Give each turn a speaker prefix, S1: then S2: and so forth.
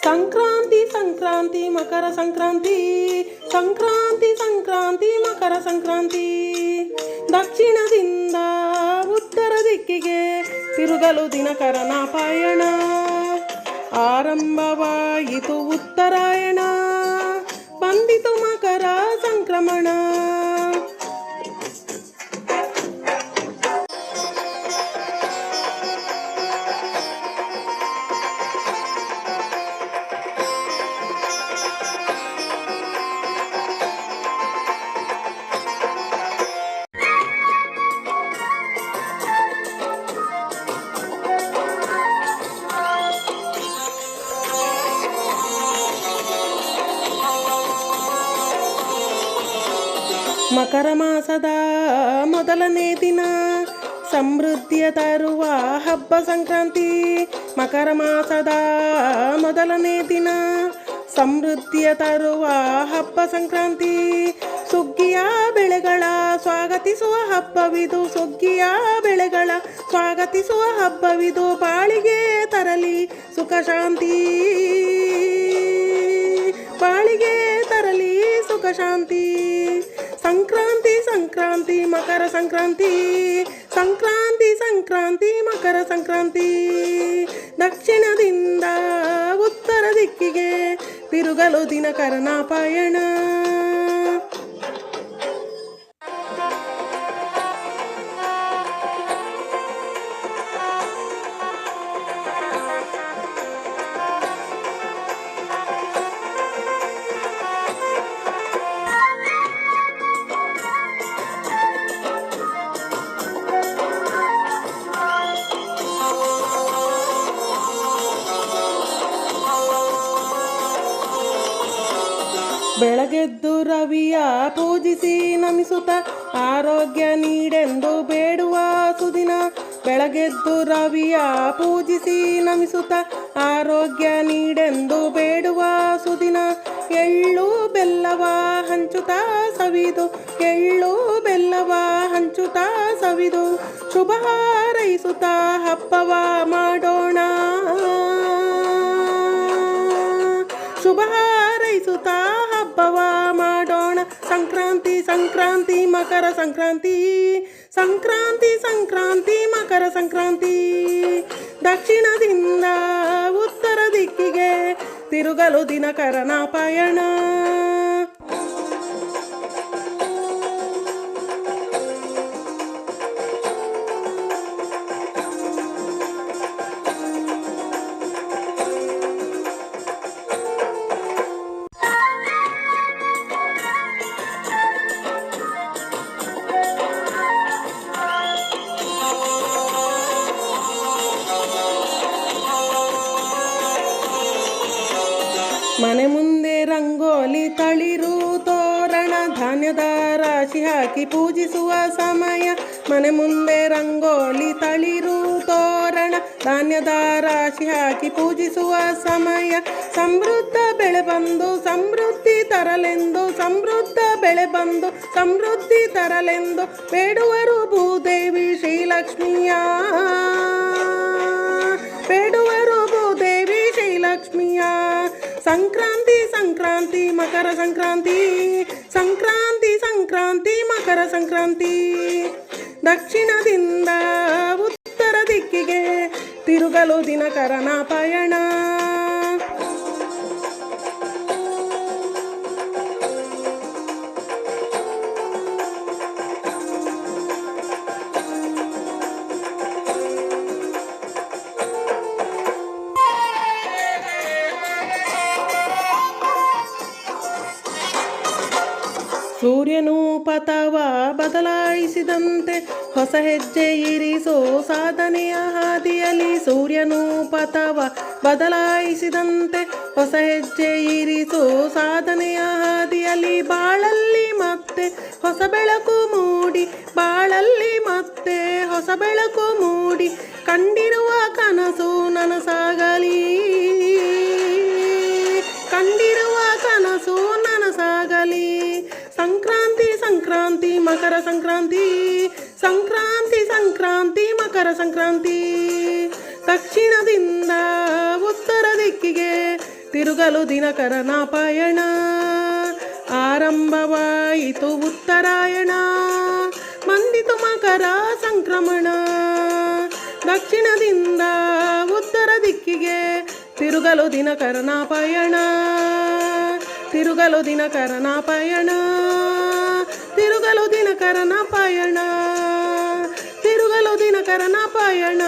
S1: ಸಂಕ್ರಾಂತಿ ಸಂಕ್ರಾಂತಿ ಮಕರ ಸಂಕ್ರಾಂತಿ, ಸಂಕ್ರಾಂತಿ ಸಂಕ್ರಾಂತಿ ಮಕರ ಸಂಕ್ರಾಂತಿ. ದಕ್ಷಿಣದಿಂದ ಉತ್ತರ ದಿಕ್ಕಿಗೆ ತಿರುಗಲು ದಿನಕರನ ಪಯಣ. ಆರಂಭವಾಯಿತು ಉತ್ತರಾಯಣ, ಬಂದಿತು ಮಕರ ಸಂಕ್ರಮಣ. ಮಕರ ಮಾಸದ ಮೊದಲನೇ ದಿನ ಸಮೃದ್ಧಿಯ ತರುವ ಹಬ್ಬ ಸಂಕ್ರಾಂತಿ. ಮಕರ ಮಾಸದ ಮೊದಲನೇ ದಿನ ಸಮೃದ್ಧಿಯ ತರುವ ಹಬ್ಬ ಸಂಕ್ರಾಂತಿ. ಸುಗ್ಗಿಯ ಬೆಳೆಗಳ ಸ್ವಾಗತಿಸುವ ಹಬ್ಬವಿದು, ಸುಗ್ಗಿಯ ಬೆಳೆಗಳ ಸ್ವಾಗತಿಸುವ ಹಬ್ಬವಿದು. ಬಾಳಿಗೆ ತರಲಿ ಸುಖ ಶಾಂತಿ, ಬಾಳಿಗೆ ತರಲಿ ಸುಖ ಶಾಂತಿ. ಸಂಕ್ರಾಂತಿ ಸಂಕ್ರಾಂತಿ ಮಕರ ಸಂಕ್ರಾಂತಿ, ಸಂಕ್ರಾಂತಿ ಸಂಕ್ರಾಂತಿ ಮಕರ ಸಂಕ್ರಾಂತಿ. ದಕ್ಷಿಣದಿಂದ ಉತ್ತರ ದಿಕ್ಕಿಗೆ ತಿರುಗಲು ದಿನಕರನ ಪಯಣ. ಬೆಳಗೆದ್ದು ರವಿಯ ಪೂಜಿಸಿ ನಮಿಸುತ್ತ ಆರೋಗ್ಯ ನೀಡೆಂದು ಬೇಡುವ ಸುದಿನ. ಬೆಳಗೆದ್ದು ರವಿಯ ಪೂಜಿಸಿ ನಮಿಸುತ್ತ ಆರೋಗ್ಯ ನೀಡೆಂದು ಬೇಡುವ ಸುದಿನ. ಎಳ್ಳು ಬೆಲ್ಲವ ಹಂಚುತ್ತಾ ಸವಿದು, ಎಳ್ಳು ಬೆಲ್ಲವ ಹಂಚುತ್ತಾ ಸವಿದು ಶುಭ ಹಾರೈಸುತ್ತಾ ಹಬ್ಬವ ಮಾಡೋಣ. ಶುಭ ಹಾರೈಸುತ್ತಾ ಹಬ್ಬವ ಮಾಡೋಣ. ಸಂಕ್ರಾಂತಿ ಸಂಕ್ರಾಂತಿ ಮಕರ ಸಂಕ್ರಾಂತಿ, ಸಂಕ್ರಾಂತಿ ಸಂಕ್ರಾಂತಿ ಮಕರ ಸಂಕ್ರಾಂತಿ. ದಕ್ಷಿಣದಿಂದ ಉತ್ತರ ದಿಕ್ಕಿಗೆ ತಿರುಗಲು ದಿನಕರನ ಪಯಣ. ಮನೆ ಮುಂದೆ ರಂಗೋಲಿ ತಳಿರು ತೋರಣ, ಧಾನ್ಯದ ರಾಶಿ ಹಾಕಿ ಪೂಜಿಸುವ ಸಮಯ. ಮನೆ ಮುಂದೆ ರಂಗೋಲಿ ತಳಿರು ತೋರಣ, ಧಾನ್ಯದ ರಾಶಿ ಹಾಕಿ ಪೂಜಿಸುವ ಸಮಯ. ಸಮೃದ್ಧ ಬೆಳೆ ಬಂದು ಸಮೃದ್ಧಿ ತರಲೆಂದು, ಸಮೃದ್ಧ ಬೆಳೆ ಬಂದು ಸಮೃದ್ಧಿ ತರಲೆಂದು ಬೇಡುವರು ಭೂದೇವಿ ಶ್ರೀಲಕ್ಷ್ಮಿಯ, ಬೇಡುವರು ಭೂದೇವಿ ಶ್ರೀಲಕ್ಷ್ಮಿಯ. ಸಂಕ್ರಾಂತಿ ಸಂಕ್ರಾಂತಿ ಮಕರ ಸಂಕ್ರಾಂತಿ, ಸಂಕ್ರಾಂತಿ ಸಂಕ್ರಾಂತಿ ಮಕರ ಸಂಕ್ರಾಂತಿ. ದಕ್ಷಿಣದಿಂದ ಉತ್ತರ ದಿಕ್ಕಿಗೆ ತಿರುಗಲು ದಿನಕರನ ಪಯಣ. ಸೂರ್ಯನು ಪಥವ ಬದಲಾಯಿಸಿದಂತೆ ಹೊಸ ಹೆಜ್ಜೆ ಇರಿಸೋ ಸಾಧನೆಯ ಹಾದಿಯಲ್ಲಿ. ಸೂರ್ಯನು ಪಥವ ಬದಲಾಯಿಸಿದಂತೆ ಹೊಸ ಹೆಜ್ಜೆ ಇರಿಸೋ ಸಾಧನೆಯ ಹಾದಿಯಲ್ಲಿ. ಬಾಳಲ್ಲಿ ಮತ್ತೆ ಹೊಸ ಬೆಳಕು ಮೂಡಿ, ಬಾಳಲ್ಲಿ ಮತ್ತೆ ಹೊಸ ಬೆಳಕು ಮೂಡಿ ಕಂಡಿರುವ ಕನಸು ನನಸಾಗಲಿ, ಕಂಡಿರುವ ಕನಸು ನನಸಾಗಲಿ. ಸಂಕ್ರಾಂತಿ ಸಂಕ್ರಾಂತಿ ಮಕರ ಸಂಕ್ರಾಂತಿ, ಸಂಕ್ರಾಂತಿ ಸಂಕ್ರಾಂತಿ ಮಕರ ಸಂಕ್ರಾಂತಿ. ದಕ್ಷಿಣದಿಂದ ಉತ್ತರ ದಿಕ್ಕಿಗೆ ತಿರುಗಲು ದಿನಕರನ ಪಯಣ. ಆರಂಭವಾಯಿತು ಉತ್ತರಾಯಣ, ಬಂದಿತು ಮಕರ ಸಂಕ್ರಮಣ. ದಕ್ಷಿಣದಿಂದ ಉತ್ತರ ದಿಕ್ಕಿಗೆ ತಿರುಗಲು ದಿನಕರನ ಪಯಣ. ತಿರುಗಲು ದಿನಕರನ ಪಯಣ. ತಿರುಗಲು ದಿನಕರನ ಪಯಣ. ತಿರುಗಲು ದಿನಕರನ ಪಯಣ.